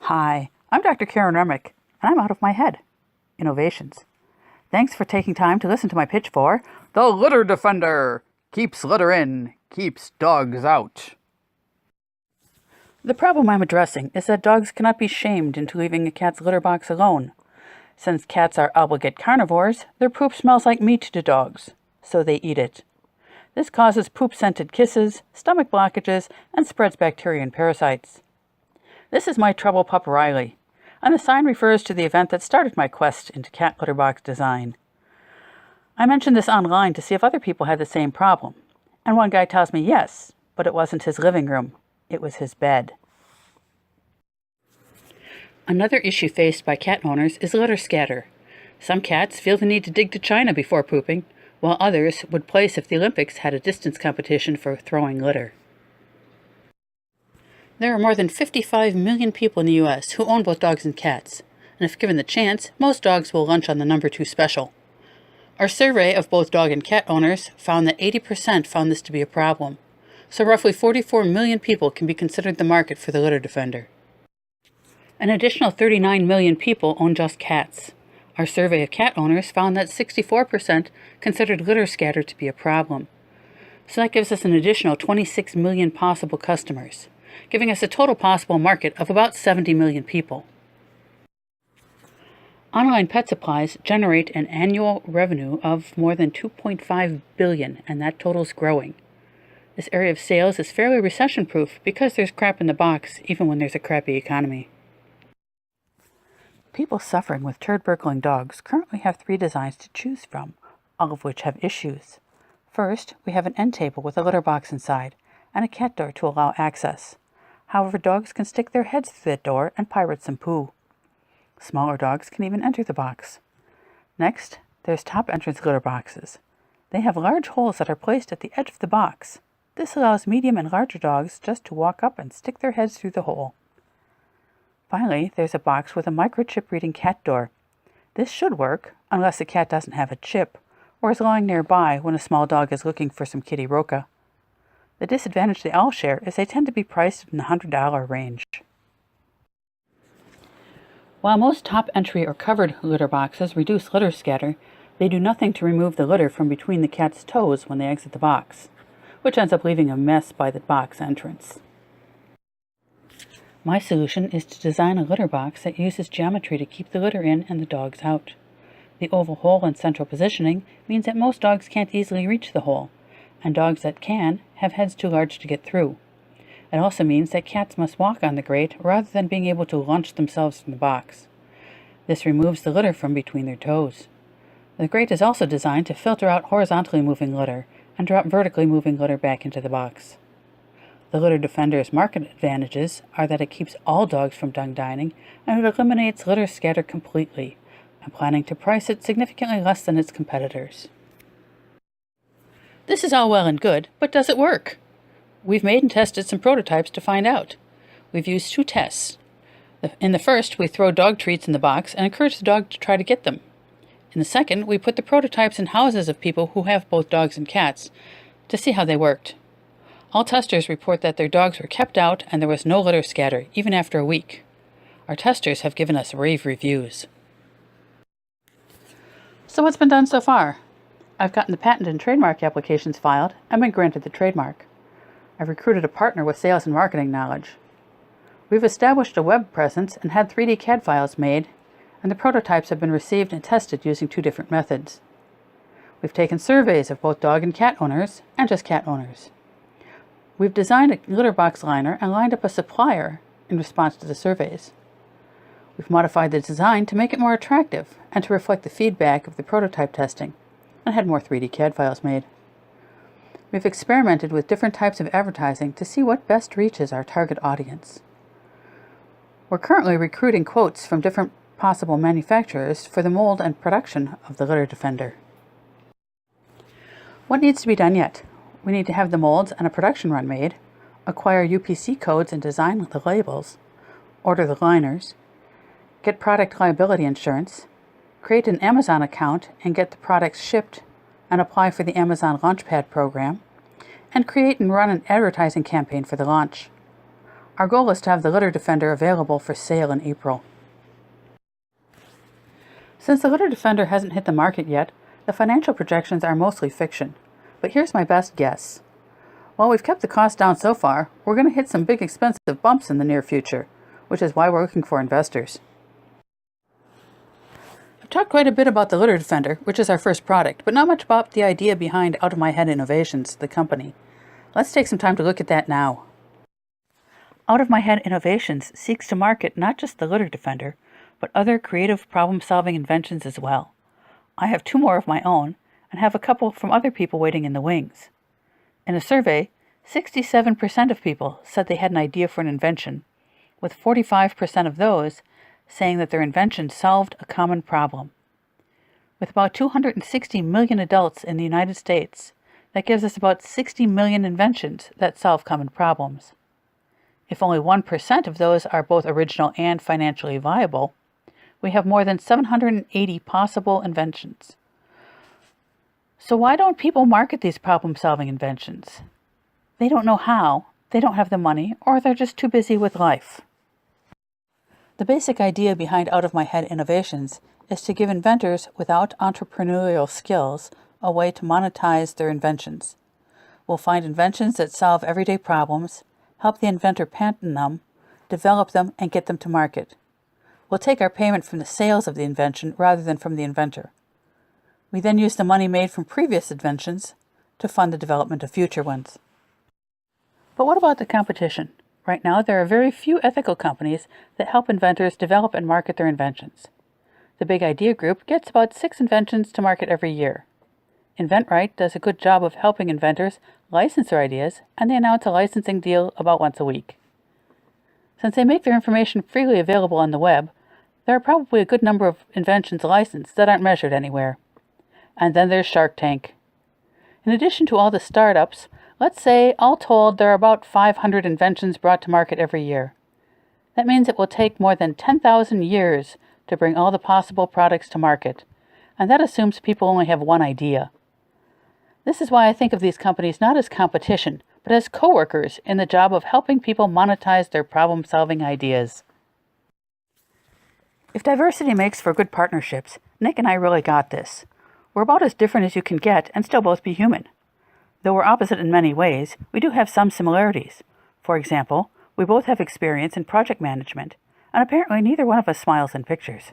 Hi, I'm Dr. Karen Remick, and I'm out of my head. Innovations. Thanks for taking time to listen to my pitch for The Litter Defender. Keeps litter in, keeps dogs out. The problem I'm addressing is that dogs cannot be shamed into leaving a cat's litter box alone. Since cats are obligate carnivores, their poop smells like meat to dogs, so they eat it. This causes poop-scented kisses, stomach blockages, and spreads bacteria and parasites. This is my trouble pup Riley, and the sign refers to the event that started my quest into cat litter box design. I mentioned this online to see if other people had the same problem, and one guy tells me yes, but it wasn't his living room, it was his bed. Another issue faced by cat owners is litter scatter. Some cats feel the need to dig to China before pooping, while others would place if the Olympics had a distance competition for throwing litter. There are more than 55 million people in the U.S. who own both dogs and cats, and if given the chance, most dogs will lunch on the number 2 special. Our survey of both dog and cat owners found that 80% found this to be a problem, so roughly 44 million people can be considered the market for the litter defender. An additional 39 million people own just cats. Our survey of cat owners found that 64% considered litter scatter to be a problem. So that gives us an additional 26 million possible customers, giving us a total possible market of about 70 million people. Online pet supplies generate an annual revenue of more than $2.5 billion, and that total's growing. This area of sales is fairly recession-proof because there's crap in the box even when there's a crappy economy. People suffering with turd-burgling dogs currently have 3 designs to choose from, all of which have issues. First, we have an end table with a litter box inside, and a cat door to allow access. However, dogs can stick their heads through that door and pirate some poo. Smaller dogs can even enter the box. Next, there's top entrance litter boxes. They have large holes that are placed at the edge of the box. This allows medium and larger dogs just to walk up and stick their heads through the hole. Finally, there's a box with a microchip reading cat door. This should work, unless the cat doesn't have a chip, or is lying nearby when a small dog is looking for some kitty roca. The disadvantage they all share is they tend to be priced in the $100 range. While most top entry or covered litter boxes reduce litter scatter, they do nothing to remove the litter from between the cat's toes when they exit the box, which ends up leaving a mess by the box entrance. My solution is to design a litter box that uses geometry to keep the litter in and the dogs out. The oval hole and central positioning means that most dogs can't easily reach the hole, and dogs that can have heads too large to get through. It also means that cats must walk on the grate rather than being able to launch themselves from the box. This removes the litter from between their toes. The grate is also designed to filter out horizontally moving litter and drop vertically moving litter back into the box. The Litter Defender's market advantages are that it keeps all dogs from dung dining, and it eliminates litter scatter completely. I'm planning to price it significantly less than its competitors. This is all well and good, but does it work? We've made and tested some prototypes to find out. We've used 2 tests. In the first, we throw dog treats in the box and encourage the dog to try to get them. In the second, we put the prototypes in houses of people who have both dogs and cats to see how they worked. All testers report that their dogs were kept out and there was no litter scatter, even after a week. Our testers have given us rave reviews. So what's been done so far? I've gotten the patent and trademark applications filed and been granted the trademark. I've recruited a partner with sales and marketing knowledge. We've established a web presence and had 3D CAD files made, and the prototypes have been received and tested using 2 different methods. We've taken surveys of both dog and cat owners, and just cat owners. We've designed a litter box liner and lined up a supplier in response to the surveys. We've modified the design to make it more attractive and to reflect the feedback of the prototype testing, and had more 3D CAD files made. We've experimented with different types of advertising to see what best reaches our target audience. We're currently recruiting quotes from different possible manufacturers for the mold and production of the Litter Defender. What needs to be done yet? We need to have the molds and a production run made, acquire UPC codes and design the labels, order the liners, get product liability insurance, create an Amazon account and get the products shipped and apply for the Amazon Launchpad program, and create and run an advertising campaign for the launch. Our goal is to have the Litter Defender available for sale in April. Since the Litter Defender hasn't hit the market yet, the financial projections are mostly fiction. But here's my best guess. While we've kept the cost down so far, we're going to hit some big expensive bumps in the near future, which is why we're looking for investors. I've talked quite a bit about the Litter Defender, which is our first product, but not much about the idea behind Out of My Head Innovations, the company. Let's take some time to look at that now. Out of My Head Innovations seeks to market not just the Litter Defender, but other creative problem-solving inventions as well. I have 2 more of my own, and have a couple from other people waiting in the wings. In a survey, 67% of people said they had an idea for an invention, with 45% of those saying that their invention solved a common problem. With about 260 million adults in the United States, that gives us about 60 million inventions that solve common problems. If only 1% of those are both original and financially viable, we have more than 780 possible inventions. So why don't people market these problem-solving inventions? They don't know how, they don't have the money, or they're just too busy with life. The basic idea behind Out of My Head Innovations is to give inventors without entrepreneurial skills a way to monetize their inventions. We'll find inventions that solve everyday problems, help the inventor patent them, develop them, and get them to market. We'll take our payment from the sales of the invention rather than from the inventor. We then use the money made from previous inventions to fund the development of future ones. But what about the competition? Right now, there are very few ethical companies that help inventors develop and market their inventions. The Big Idea Group gets about 6 inventions to market every year. InventRight does a good job of helping inventors license their ideas, and they announce a licensing deal about once a week. Since they make their information freely available on the web, there are probably a good number of inventions licensed that aren't measured anywhere. And then there's Shark Tank. In addition to all the startups, let's say, all told, there are about 500 inventions brought to market every year. That means it will take more than 10,000 years to bring all the possible products to market, and that assumes people only have one idea. This is why I think of these companies not as competition, but as co-workers in the job of helping people monetize their problem-solving ideas. If diversity makes for good partnerships, Nick and I really got this. We're about as different as you can get and still both be human. Though we're opposite in many ways, we do have some similarities. For example, we both have experience in project management, and apparently neither one of us smiles in pictures.